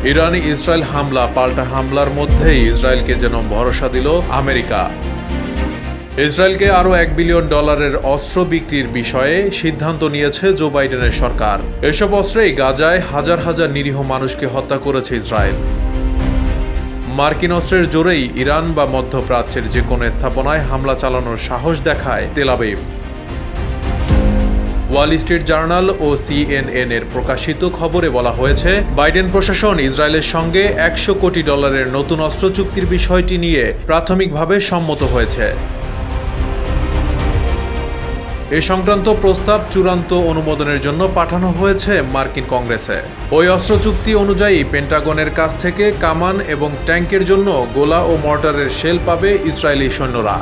ইরানি Israel হামলা পাল্টা হামলার মধ্যেই ইসরায়েলকে যেন ভরসা দিল আমেরিকা। ইসরায়েলকে আরও $1 বিলিয়ন অস্ত্র বিক্রির বিষয়ে সিদ্ধান্ত নিয়েছে জো বাইডেনের সরকার। এসব অস্ত্রেই গাজায় হাজার হাজার নিরীহ মানুষকে হত্যা করেছে ইসরায়েল। মার্কিন অস্ত্রের জোরেই ইরান বা মধ্যপ্রাচ্যের যে কোনো স্থাপনায় হামলা চালানোর সাহস দেখায় Tel Aviv. Wall Street Journal ও CNN এর প্রকাশিত খবরে বলা হয়েছে, বাইডেন প্রশাসন ইসরায়েলের সঙ্গে $100 কোটি নতুন অস্ত্র চুক্তির বিষয়টি নিয়ে প্রাথমিকভাবে সম্মত হয়েছে। এ সংক্রান্ত প্রস্তাব চূড়ান্ত অনুমোদনের জন্য পাঠানো হয়েছে মার্কিন কংগ্রেসে। ওই অস্ত্র চুক্তি অনুযায়ী পেন্টাগনের কাছ থেকে কামান এবং ট্যাঙ্কের জন্য গোলা ও মর্টারের শেল পাবে ইসরায়েলি সৈন্যরা।